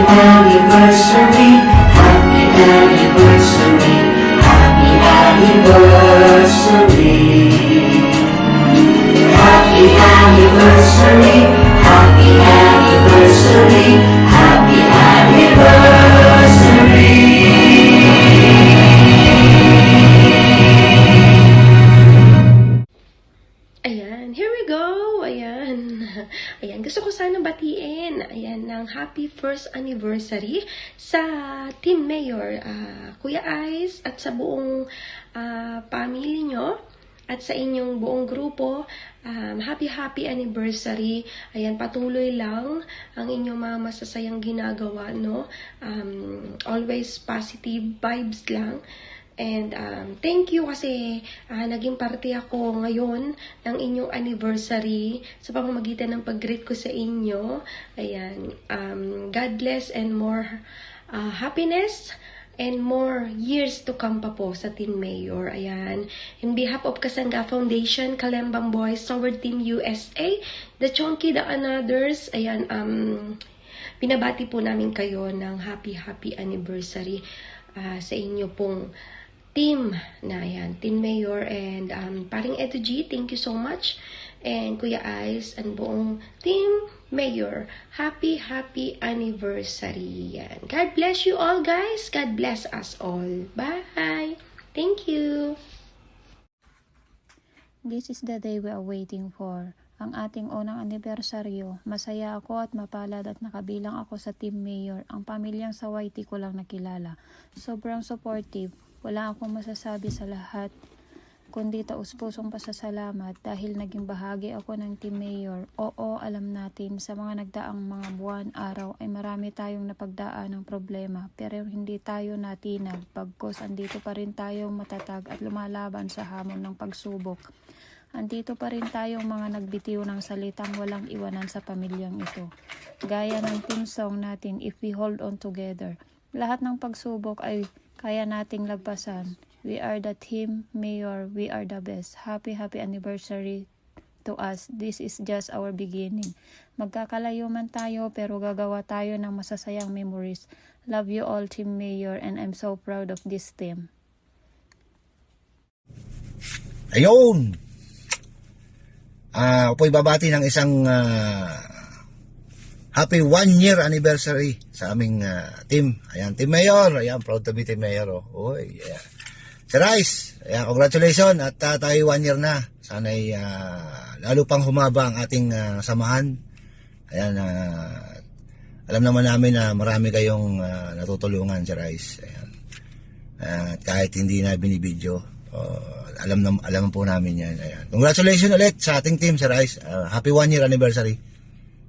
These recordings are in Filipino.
anniversary, happy anniversary, happy anniversary. Happy anniversary, happy anniversary, happy anniversary. Ayan, here we go. Ayan. Ayan, gusto ko sana batiin. Ayan, ng happy first anniversary sa Team Mayor, Kuya Ice, at sa buong family nyo, at sa inyong buong grupo. Happy anniversary. Ayan, patuloy lang ang inyong mga masasayang ginagawa, no? Always positive vibes lang. And thank you kasi naging parte ako ngayon ng inyong anniversary sa pamamagitan ng pag-greet ko sa inyo. Ayan, God bless and more happiness and more years to come pa po sa Team Mayor. Ayan, in behalf of Kasanga Foundation, Kalembang Boys, Sword Team USA, The Chonky, The Anothers, ayan, pinabati po namin kayo ng happy anniversary sa inyo pong team na yan, Team Mayor, and paring Edo G, thank you so much, and Kuya Ice, and buong Team Mayor, happy anniversary. Yan. God bless you all, guys. God bless us all. Bye. Thank you. This is the day we are waiting for. Ang ating unang anibersaryo. Masaya ako at mapalad at nakabilang ako sa Team Mayor. Ang pamilyang Sawayti ko lang nakilala. Sobrang supportive. Wala akong masasabi sa lahat, kundi taus-pusong pasasalamat dahil naging bahagi ako ng Team Mayor. Oo, alam natin, sa mga nagdaang mga buwan, araw ay marami tayong napagdaan ng problema, pero hindi tayo natinag, bagkus andito pa rin tayong matatag at lumalaban sa hamon ng pagsubok. Andito pa rin tayong mga nagbitiw ng salitang walang iwanan sa pamilyang ito. Gaya ng team song natin, If We Hold On Together. Lahat ng pagsubok ay kaya nating lagpasan. We are the Team Mayor. We are the best. Happy anniversary to us. This is just our beginning. Magkakalayo man tayo pero gagawa tayo ng masasayang memories. Love you all, Team Mayor, and I'm so proud of this team. Ayun! Ako'y babati ng isang happy 1-year anniversary sa aming team. Ayan, Team Mayor. Ayan, proud to be Team Mayor. Oh. Oy, yeah. Si Rice, ayan, congratulations at tayo 1 year na. Sana'y lalo pang humaba ang ating samahan. Ayan, alam naman namin na marami kayong natutulungan si Rice. Ayan. Kahit hindi na binibidyo, alam po namin yan. Ayan. Congratulations ulit sa ating team, si Rice. Happy 1 year anniversary.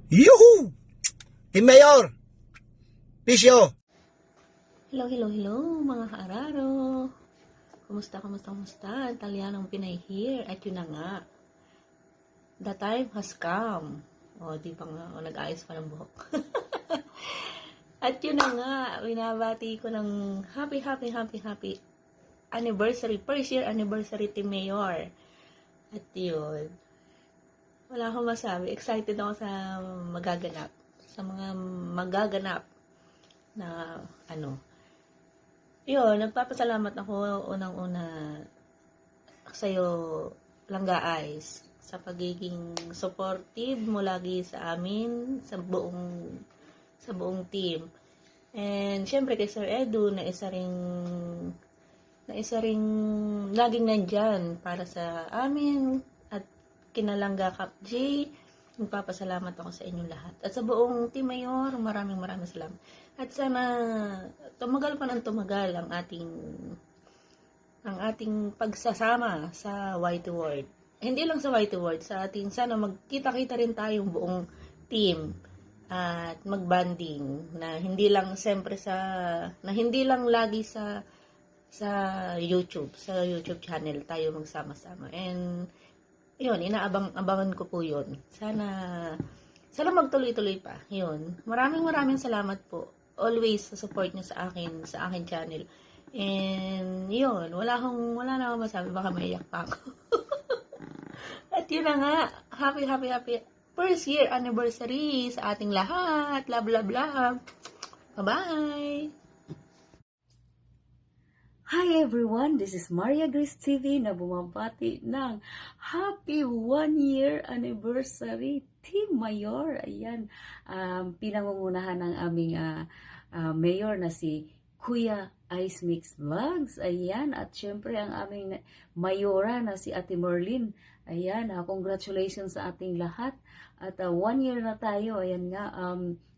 Yuhu! Team Mayor! Pisyo! Hello mga kaararo. Kumusta? Italianong Pinay here. At yun na nga. The time has come. Di pa nga. Nag-ayos pa ng buhok. At yun na nga. Binabati ko ng happy anniversary. First year anniversary Team Mayor. At yun. Wala akong masabi. Excited ako sa magaganap. Sa mga magaganap na Yun, nagpapasalamat ako unang-una sa'yo, Langga Ice, sa pagiging supportive mo lagi sa amin, sa buong team. And syempre kay Sir Edu na isa ring laging nandyan para sa amin, at kinalangga Kap J. Nagpapasalamat ako sa inyong lahat. At sa buong Team Mayor, maraming salamat. At sana tumagal pa ng tumagal ang ating pagsasama sa Whitey World. Hindi lang sa Whitey World, sa ating sana magkita-kita rin tayong buong team at magbanding na hindi lang lagi sa YouTube channel tayo magsama-sama. And yun, inaabang-abangan ko po yun. Sana magtuloy-tuloy pa. Yun. Maraming salamat po. Always sa support niyo sa akin channel. And yun, wala na akong masabi, baka maiyak pa ako. At yun na nga, happy first year anniversary sa ating lahat. Love. Bye-bye! Hi everyone, this is Maria Grace TV na bumabati ng happy 1-year anniversary Team Mayor. Ayan, pinangungunahan ng aming mayor na si Kuya Ice Mix Vlogs. Ayan, at syempre ang aming mayora na si Ate Merlin. Ayan, congratulations sa ating lahat. At 1 year na tayo. Ayan nga,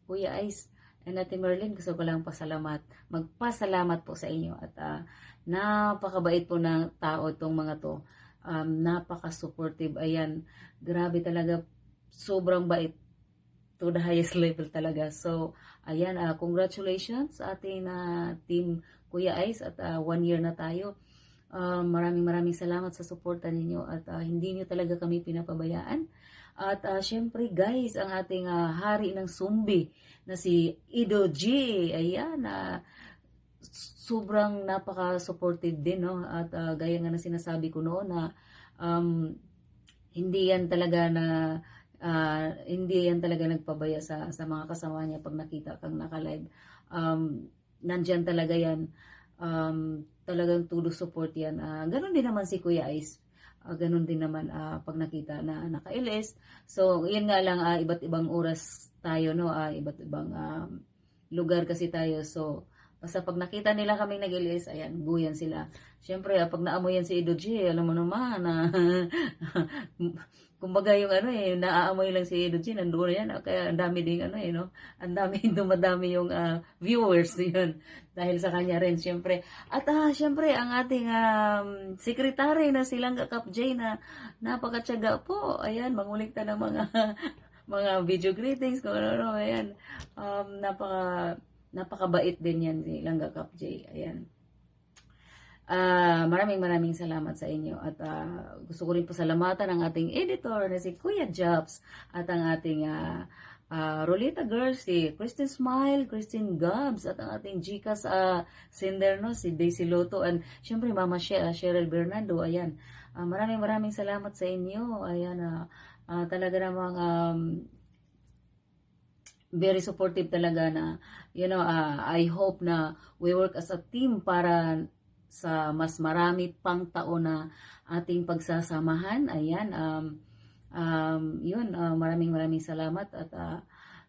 Kuya Ice and Ate Merlin, gusto ko lang magpasalamat po sa inyo. At napakabait po ng tao itong mga to. Napaka-supportive. Ayan, grabe talaga. Sobrang bait. To the highest level talaga. So, ayan, congratulations sa ating team Kuya Ice. At 1 year na tayo. Maraming salamat sa suporta ninyo. At hindi nyo talaga kami pinapabayaan. At syempre guys, ang ating hari ng Sumbi na si Ido G. Ayan, sobrang napaka-supportive din, no? At gaya nga na sinasabi ko noon na hindi yan talaga nagpabaya sa mga kasama niya pag nakita kang naka-live. Nandyan talaga yan. Talagang todo support yan. Ganon din naman si Kuya Ice. Ganun din naman pag nakita na naka-LS. So, yun nga lang, iba't ibang oras tayo, no? Iba't ibang lugar kasi tayo. So, basta pag nakita nila kaming nag-LS, ayan, buyan sila. Siyempre, pag naamoy yan si Edoji, alam mo naman na kumbaga yung naaamoy lang si Edoji, nandoon yan. Kaya ang dami ding no? Ang dami, dumadami yung viewers yun. Dahil sa kanya rin, siyempre. At siyempre, ang ating sekretary na silang Kap J na napakatyaga po. Ayan, mangulikta ng mga video greetings, kung ano, ayan. Napakabait din yan si Langga Kap J. Ayan. Maraming salamat sa inyo. At gusto ko rin pasalamatan ang ating editor na si Kuya Jobs at ang ating Rolita Girl, si Christine Smile, Christine Gabs, at ang ating Gcash sender, no, si Daisy Loto, and syempre Mama Cheryl Bernardo. Ayan. Maraming salamat sa inyo. Ayan, talaga namang very supportive talaga na, I hope na we work as a team para sa mas marami pang taon na ating pagsasamahan. Ayan, maraming salamat. At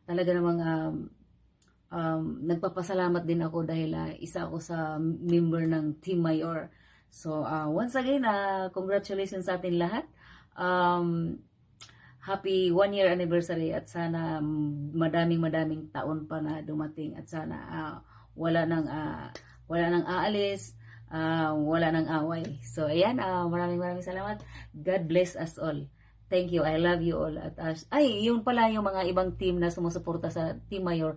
talaga namang nagpapasalamat din ako dahil isa ako sa member ng Team Mayor. So, once again, congratulations sa atin lahat. Happy 1-year anniversary at sana madaming taon pa na dumating at sana wala nang aalis, wala nang away. So ayan, maraming salamat. God bless us all. Thank you. I love you all. At yun pala yung mga ibang team na sumusuporta sa Team Mayor.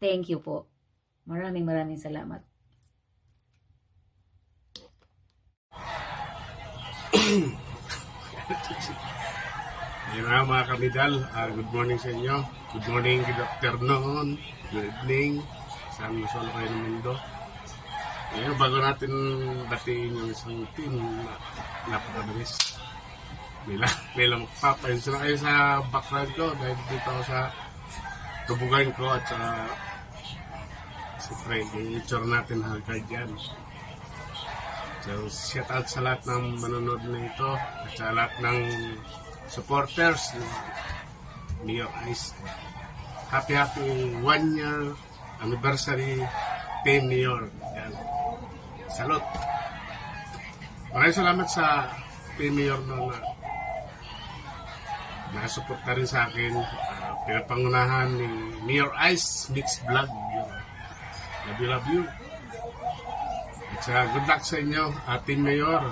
Thank you po. Maraming salamat. Ayun nga mga kamidal, good morning sa inyo. Good morning, good afternoon, good evening. Saan masolo kayo ng mundo. Ngayon, bago natin dating yung isang team na napakabilis. May magpapainso na kayo sa background ko dahil dito ako sa tubugan ko at siyempre, i-itsura natin hagad dyan. So, shout out sa lahat ng manonood na ito at sa lahat ng supporters ng Mayor Ice. Happy 1-year anniversary Team Mayor. Yan. Salute. Maraming salamat sa Team Mayor na nakasuporta rin sa akin. Pinapangunahan ni Mayor Ice Mix Vlog. Love you. At good luck sa inyo, Team Mayor.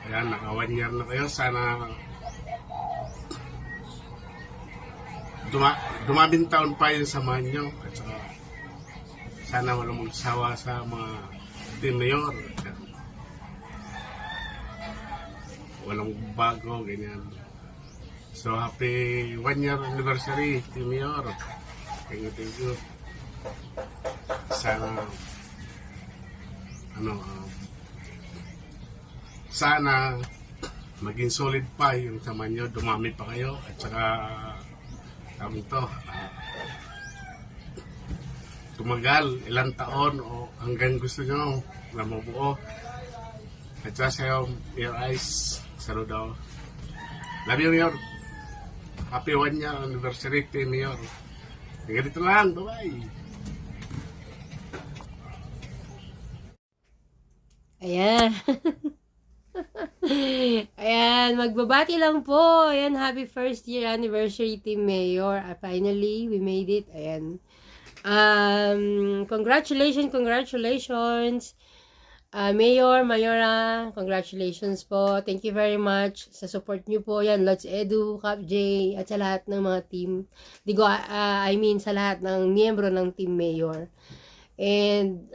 Ayan, naka 1 year na kayo. Sana dumaming taon pa yung samahan nyo. At sana walang magsawa sa mga Team Mayor. Walang bago, ganyan. So, happy 1-year anniversary, Team Mayor. Thank you. Sana maging solid pa yung samahan nyo, dumami pa kayo. At saka tumagal ilang taon o hanggang gusto nyo na mabuo. At sa'yo, Mayor Ice, saludo daw. Love you, Mayor. Happy 1 year anniversary, Team Mayor. Ganito lang, bye-bye. Ayan. Ayan, magbabati lang po. Ayan, happy first year anniversary, Team Mayor. Finally, we made it. Ayan. Congratulations. Mayor, Mayora, congratulations po. Thank you very much sa support niyo po. Yan, Lods Edu, Cap J, at sa lahat ng mga team. Sa lahat ng miyembro ng Team Mayor. And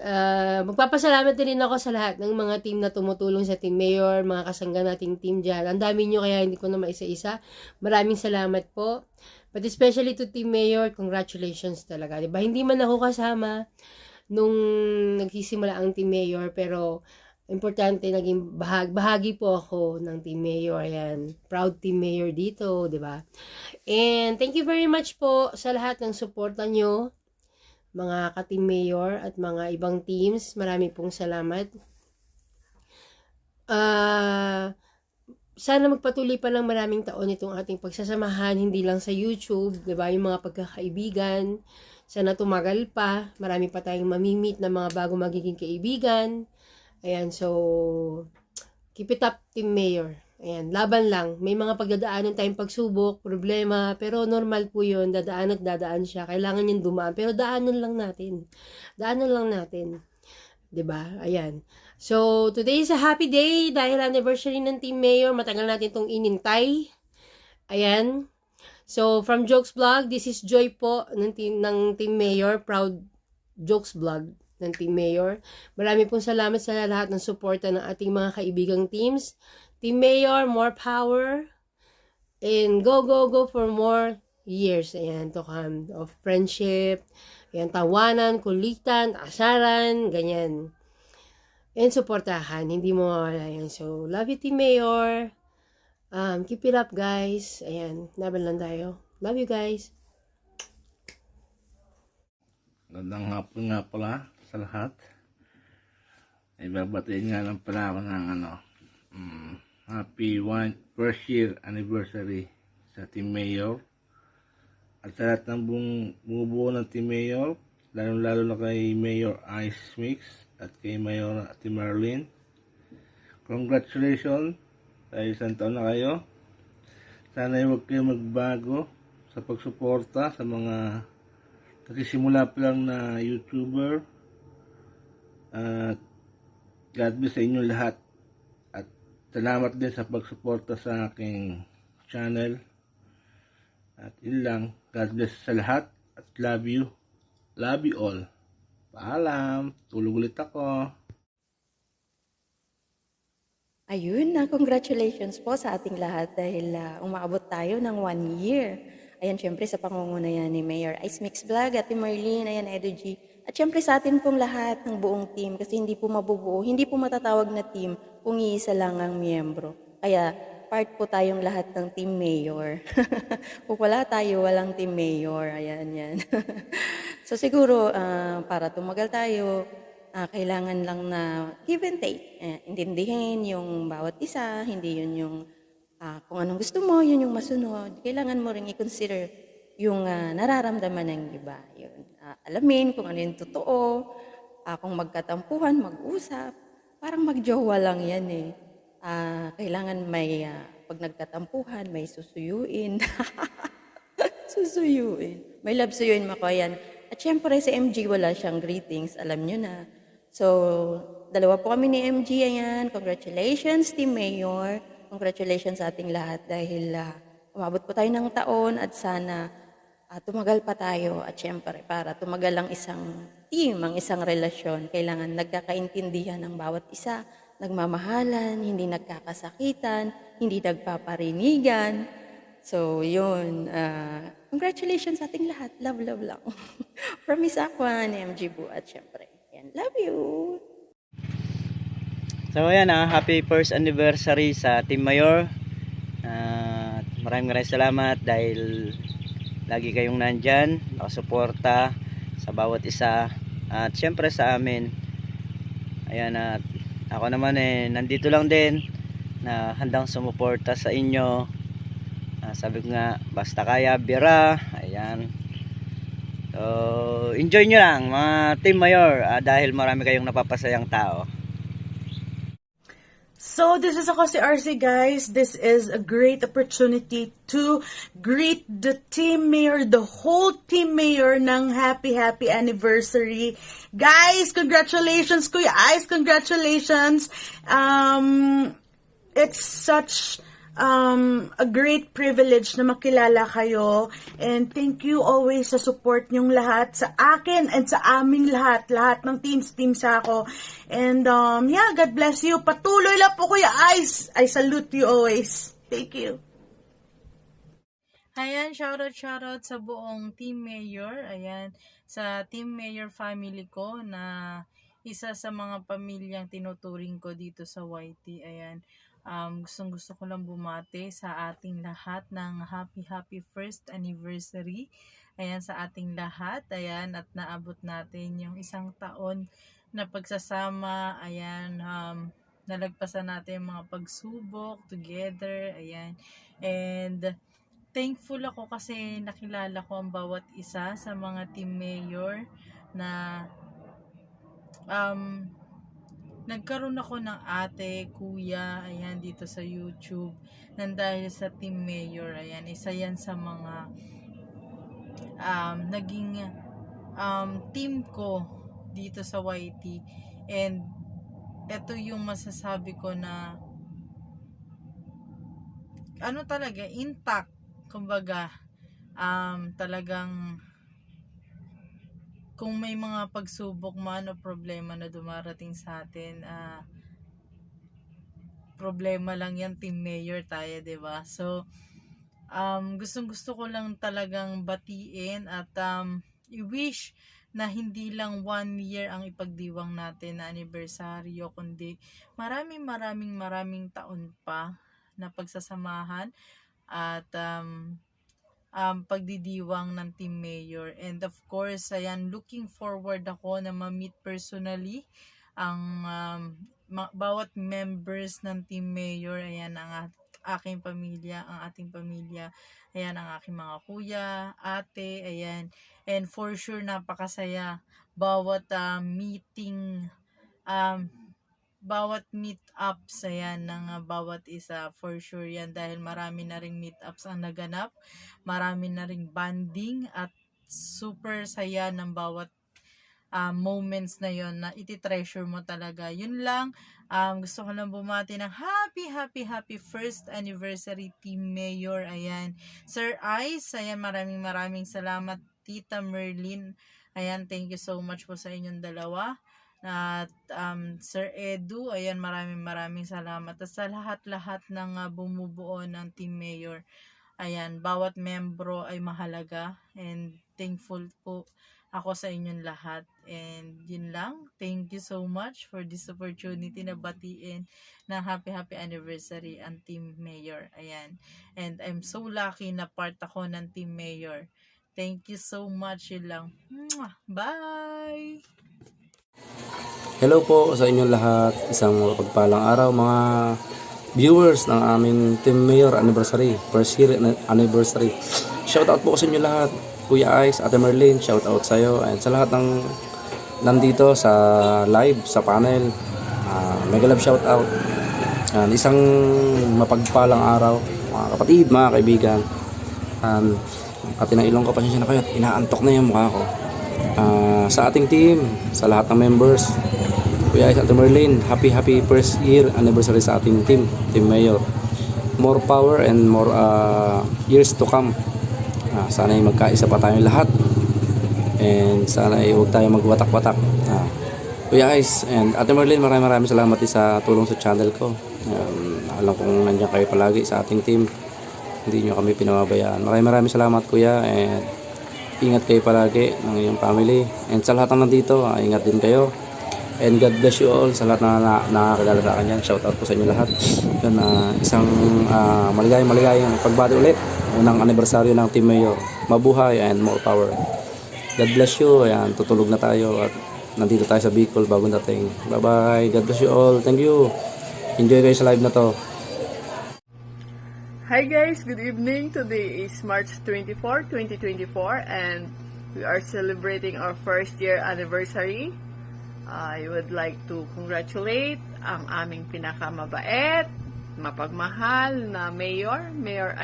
magpapasalamat din ako sa lahat ng mga team na tumutulong sa Team Mayor, mga kasangga nating team dyan. Ang dami nyo kaya hindi ko na maisa-isa. Maraming salamat po. But especially to Team Mayor, congratulations talaga. Diba? Hindi man ako kasama nung nagsisimula ang Team Mayor, pero importante, naging bahagi po ako ng Team Mayor. Ayan, proud Team Mayor dito, di ba? And thank you very much po sa lahat ng suporta nyo, mga ka-Team Mayor at mga ibang teams. Marami pong salamat. Sana magpatuloy pa ng maraming taon itong ating pagsasamahan, hindi lang sa YouTube, di ba? Yung mga pagkakaibigan. Sana tumagal pa. Marami pa tayong mamimit na mga bago magiging kaibigan. Ayan, so, keep it up, Team Mayor. Ayan, laban lang. May mga pagdadaanan tayong pagsubok, problema, pero normal po yun. Dadaan at dadaan siya. Kailangan niyang dumaan. Pero daanan lang natin. Diba? Ayan. So, today is a happy day dahil anniversary ng Team Mayor. Matagal natin itong inintay. Ayan. So, from Jokes Vlog, this is Joy po ng Team Mayor. Proud Jokes Vlog ng Team Mayor. Marami pong salamat sa lahat ng suporta ng ating mga kaibigang teams. Team Mayor, more power. And go for more years. Ayan, to come of friendship. Ayan, tawanan, kulitan, asaran, ganyan. And suportahan. Hindi mo mawala yan. So, love you, Team Mayor. Keep it up, guys. Ayan, laban lang tayo. Love you, guys. Gandang hapon nga pala sa lahat. Ay babatiin nga lang pala ako ng happy first year anniversary sa Team Mayor. At sa lahat ng bumubuo ng Team Mayor, lalo na kay Mayor Ice Mix at kay Mayor Ate Marlene. Congratulations! Dahil isang taon na kayo. Sana huwag kayo magbago sa pagsuporta sa mga nagsisimula pa lang na YouTuber. At God bless sa inyo lahat. At salamat din sa pagsuporta sa aking channel. At yun lang. God bless sa lahat. At love you. Love you all. Paalam. Tulog ulit ako. Ayun, congratulations po sa ating lahat dahil umaabot tayo ng 1 year. Ayan, syempre sa pangunguna yan ni Mayor Ice Mix Vlog, Ate Marlene, ayan, Edu G. At syempre sa atin pong lahat ng buong team kasi hindi po mabubuo, hindi po matatawag na team kung iisa lang ang miyembro. Kaya part po tayong lahat ng Team Mayor. Kung wala tayo, walang Team Mayor. Ayan, yan. So siguro, para tumagal tayo, kailangan lang na give and take. Intindihin yung bawat isa, hindi yun yung kung anong gusto mo, yun yung masunod. Kailangan mo rin i-consider yung nararamdaman ng iba. Yun. Alamin kung ano yung totoo, kung magkatampuhan, mag-usap. Parang magjowa lang yan eh. Kailangan may, pag nagkatampuhan, may susuyuin. Susuyuin. May love suyuin mo ko yan. At syempre si MG wala siyang greetings, alam nyo na. So, dalawa po kami ni MG, ayan. Congratulations, Team Mayor. Congratulations sa ating lahat dahil umabot po tayo ng taon at sana tumagal pa tayo. At syempre, para tumagal ang isang team, ang isang relasyon, kailangan nagkakaintindihan ng bawat isa, nagmamahalan, hindi nagkakasakitan, hindi nagpaparinigan. So, yun. Congratulations sa ating lahat. Love, love lang. From Miss Aqua, ni MG Bu, at syempre. Love you! So ayan, happy first anniversary sa Team Mayor. Maraming salamat dahil lagi kayong nandyan, nakasuporta sa sa bawat isa at syempre sa amin. Ayan, at ako naman nandito lang din na handang sumuporta sa inyo. Sabi ko nga, basta kaya bira. Ayan. So, enjoy nyo lang mga Team Mayor dahil marami kayong napapasayang tao. So, this is ako si RC, guys. This is a great opportunity to greet the team mayor, the whole team mayor ng happy anniversary. Guys, congratulations, Kuya Ice, congratulations. It's such a great privilege na makilala kayo, and thank you always sa support nyong lahat sa akin and sa aming lahat ng team sa ako. And yeah, God bless you. Patuloy lang po, Kuya Ice. I salute you always. Thank you. Ayan, shoutout sa buong Team Mayor. Ayan, sa Team Mayor family ko na isa sa mga pamilyang tinuturing ko dito sa YT. Ayan, gusto ko lang bumati sa ating lahat ng happy first anniversary. Ayan, sa ating lahat. Ayan, at naabot natin yung 1 taon na pagsasama. Ayan, nalagpasan natin yung mga pagsubok together. Ayan, and thankful ako kasi nakilala ko ang bawat isa sa mga team mayor na nagkaroon ako ng ate, kuya, ayan, dito sa YouTube nang dahil sa team mayor. Ayan, isa yan sa mga naging team ko dito sa YT, and ito yung masasabi ko na ano talaga, intact, kumbaga. Talagang kung may mga pagsubok man o problema na dumarating sa atin, problema lang yan, team mayor tayo, 'di ba? So gusto ko lang talagang batiin at i-wish na hindi lang 1 year ang ipagdiwang natin na anibersaryo, kundi maraming taon pa na pagsasamahan at pagdidiwang ng team mayor. And of course, ayan, looking forward ako na ma-meet personally ang bawat members ng team mayor. Ayan, ang aking pamilya, ang ating pamilya. Ayan, ang aking mga kuya, ate, ayan. And for sure, napakasaya bawat meeting, bawat meet-ups, ayan, ng bawat isa, for sure yan, dahil marami na ring meet-ups ang naganap, marami na ring banding, at super saya ng bawat moments na yon na iti-treasure mo talaga. Yun lang, gusto ko lang bumati ng happy first anniversary team mayor. Ayan, Sir Ice, ayan, maraming salamat. Tita Merlin, ayan, thank you so much po sa inyong dalawa. At Sir Edu, ayan, maraming salamat. At sa lahat ng bumubuo ng team mayor, ayan, bawat membro ay mahalaga, and thankful po ako sa inyong lahat. And yun lang, thank you so much for this opportunity na batiin ng happy anniversary ang team mayor. Ayan, and I'm so lucky na part ako ng team mayor. Thank you so much. Yun lang. Bye! Hello po sa inyong lahat. Isang mapagpalang araw mga viewers ng aming Team Mayor Anniversary, first year anniversary. Shoutout po sa inyo lahat. Kuya Ice, Ate Merlin, shoutout sa iyo. And sa lahat ng nandito sa live, sa panel, mega love shoutout. And isang mapagpalang araw, mga kapatid, mga kaibigan. At inailong ko, pasensya na kayo, inaantok na yung mukha ko. Sa ating team, sa lahat ng members, Kuya Ice, Ate Merlin, happy first year anniversary sa ating team mayor. More power and more years to come. Sana ay magkaisa pa tayong lahat, and sana ay huwag tayo magwatak-watak. Kuya Ice and Ate Merlin, maraming salamat sa tulong sa channel ko. Alam kong nandiyan kayo palagi sa ating team, hindi nyo kami pinababayaan. Maraming salamat, Kuya, and ingat kayo palagi ng iyong family. And sa lahat ng nandito, ingat din kayo. And God bless you all sa lahat na nakakilala sa akin yan. Shout out po sa inyo lahat. Yun, isang maligayang pagbati ulit. Unang anibersaryo ng Team Mayor. Mabuhay and more power. God bless you. Ayan, tutulog na tayo at nandito tayo sa Bicol bagong dating. Bye-bye. God bless you all. Thank you. Enjoy kayo sa live na to. Hi guys, good evening. Today is March 24, 2024 and we are celebrating our first year anniversary. I would like to congratulate ang aming pinakamabait, mapagmahal na Mayor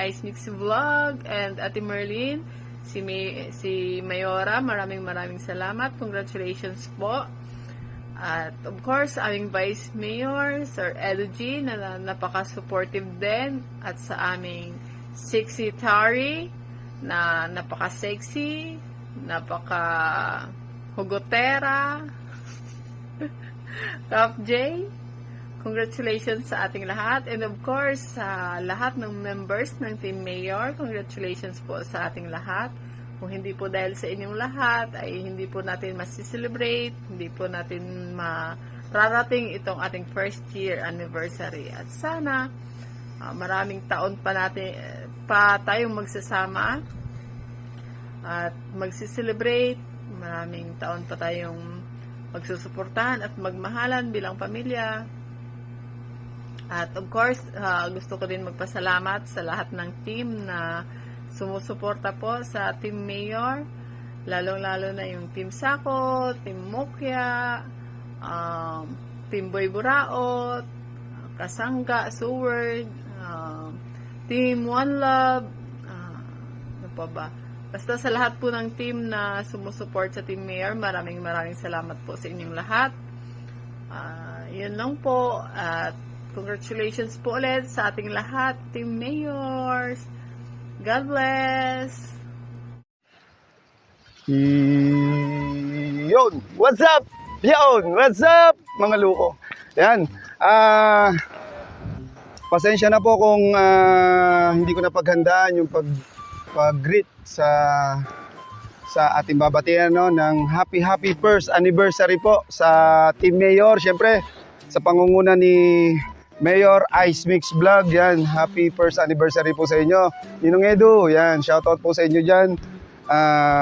Ice Mix Vlog, and Ate Merlin, si Mayora, maraming salamat. Congratulations po. At of course, aming Vice Mayor, Sir Edu G, na napaka-supportive din. At sa aming sexy Tari, na napaka-sexy, napaka-hugotera, Top J, congratulations sa ating lahat. And of course, sa lahat ng members ng Team Mayor, congratulations po sa ating lahat. Kung hindi po dahil sa inyong lahat, ay hindi po natin masiselebrate, hindi po natin mararating itong ating first year anniversary. At sana, maraming taon pa tayong magsasama at magsiselebrate. Maraming taon pa tayong magsusuportahan at magmahalan bilang pamilya. At of course, gusto ko din magpasalamat sa lahat ng team na sumusuporta po sa Team Mayor, lalong-lalo na yung Team Sako, Team Mokya, Team Boy Buraot, Kasangga, Seward, Team One Love, ano pa ba? Basta sa lahat po ng team na sumusuport sa Team Mayor, maraming salamat po sa inyong lahat. Yun lang po. At congratulations po ulit sa ating lahat, Team Mayors. God bless! Yun! What's up? Yun! What's up? Mga luko. Yan. Pasensya na po kung hindi ko napaghandaan yung pag-greet sa ating babatian ng happy first anniversary po sa Team Mayor. Siyempre, sa pangunguna ni Mayor Ice Mix Vlog, yan, happy first anniversary po sa inyo. Ninong Edu, yan, shoutout po sa inyo dyan.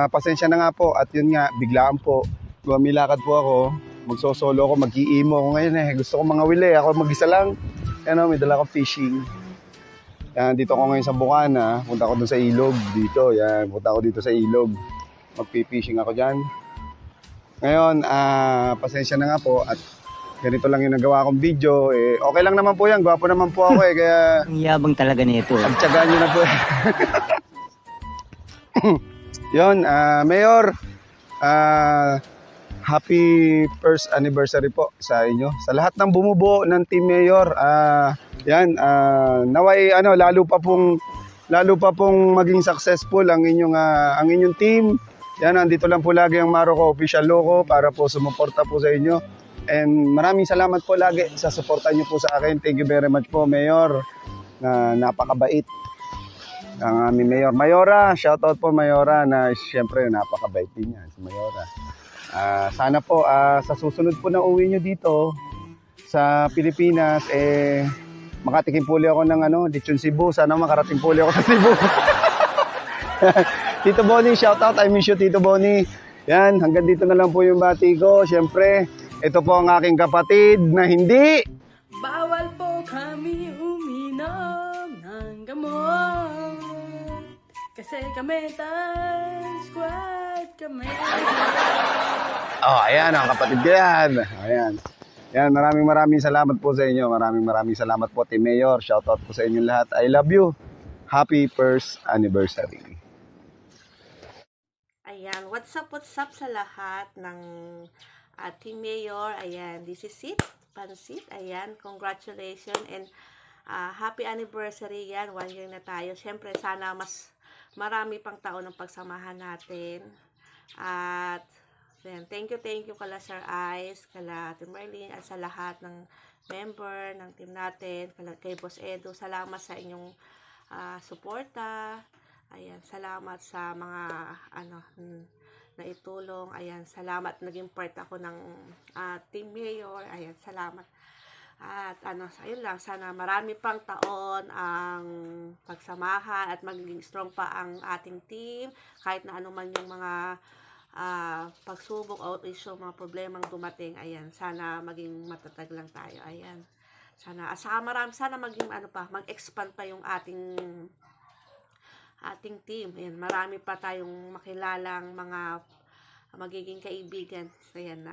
Pasensya na nga po, at yun nga, biglaan po. Gumilakad po ako, magsosolo ako, mag-iimo ako ngayon Gusto ko mga wili, ako mag-isa lang. Yan, may dala ko fishing. Yan, dito ako ngayon sa Bukana, punta ako dun sa ilog, dito, yan, punta ako dito sa ilog. Magpipishing ako dyan. Ngayon, pasensya na nga po, at ganito lang yung nagawa kong video. Okay lang naman po yan, gwapo naman po ako kaya... Ang yabang talaga nito. Pagtsagaan nyo na po. Yun, Mayor, happy first anniversary po sa inyo. Sa lahat ng bumubuo ng Team Mayor, yan, naway lalo pa pong maging successful ang inyong team. Yan, nandito lang po lagi ang Maroko Official Loco para po sumuporta po sa inyo. And maraming salamat po lagi sa suporta niyo po sa akin. Thank you very much po, Mayor. Napakabait ang aming Mayor. Mayora, shoutout po Mayora, na siyempre napakabait din yan si Mayora. Sana po sa susunod po na uwi nyo dito sa Pilipinas, makatikim po ako ng lechon Cebu. Sana makarating po ako sa Cebu. Tito Bonnie, shoutout. I miss you, Tito Bonnie. Yan, hanggang dito na lang po yung bati ko. Siyempre, ito po ang aking kapatid na hindi Bawal po kami uminom ng gamot kasi kami squad kami. ayan ang kapatid ko yan. Ayan. Yan, maraming salamat po sa inyo. Maraming salamat po, Team Mayor. Shoutout po sa inyo lahat. I love you. Happy first anniversary. Ayan, what's up sa lahat ng Team Mayor. Ayan, this is it, Pansit. Ayan, congratulations and happy anniversary. Yan, 1 year na tayo. Siyempre, sana mas marami pang taon ng pagsamahan natin. At yan, thank you kala Sir Ice, kala Ate Merlin, at sa lahat ng member ng team natin, kay Boss Edu. Salamat sa inyong suporta. Ayan, salamat sa mga na itulong. Ayan, salamat. Naging part ako ng Team Mayor. Ayan, salamat. At ayun lang, sana marami pang taon ang pagsamahan at magiging strong pa ang ating team. Kahit na anuman yung mga pagsubok o issue, mga problemang dumating, ayan, sana maging matatag lang tayo, ayan. Sana maging mag-expand pa yung ating team. Ayan, marami pa tayong makilalang mga magiging kaibigan. Ayan,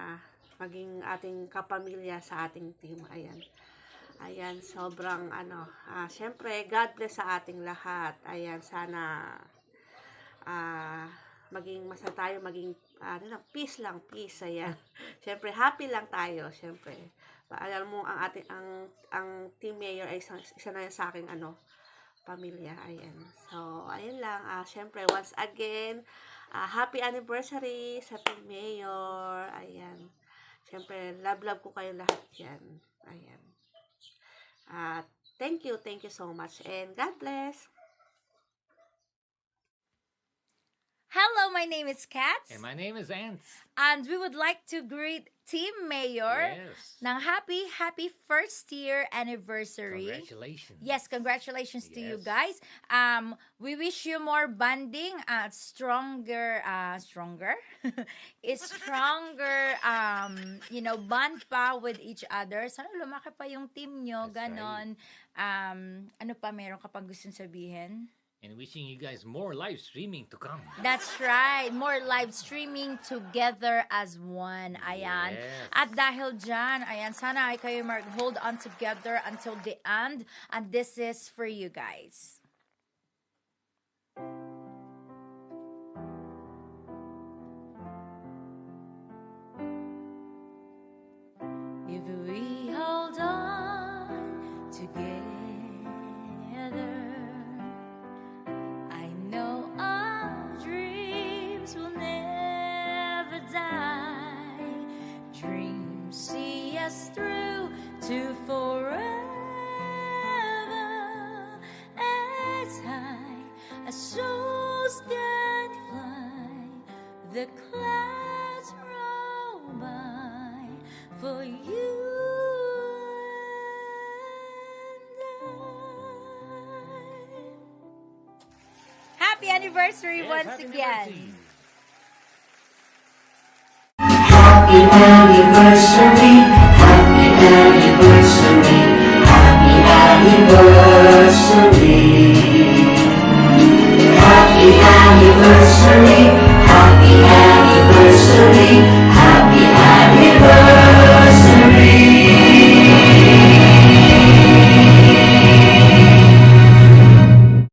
maging ating kapamilya sa ating team. Ayan. Ayan, sobrang syempre, God bless sa ating lahat. Ayan, sana maging masaya tayo, maging peace lang, peace. Ayan. Syempre, happy lang tayo, syempre. Alam mo, ang Team Mayor ay isa na yan sa aking pamilya. Ayan. So, ayun lang. Syempre, once again, happy anniversary sa Team Mayor. Ayan. Syempre, love ko kayo lahat yan. Ayan. Thank you so much, and God bless. Hello, my name is Kat. And my name is Ants. And we would like to greet Team Mayor ng happy first year anniversary. Congratulations. Yes, congratulations to you guys. We wish you more bonding, stronger, bond pa with each other. Sana lumaki pa yung team nyo, ganon. Ano pa meron ka pang gustong sabihin? And wishing you guys more live streaming to come. That's right. More live streaming together as one. Ayan. Yes. At dahil dyan, ayan, sana ay kayo hold on together until the end. And this is for you guys. If we hold on together, see us through to forever, as high as souls can fly. The clouds roll by for you and I. Happy anniversary once again. Happy anniversary, happy anniversary, happy anniversary. Happy anniversary, happy anniversary.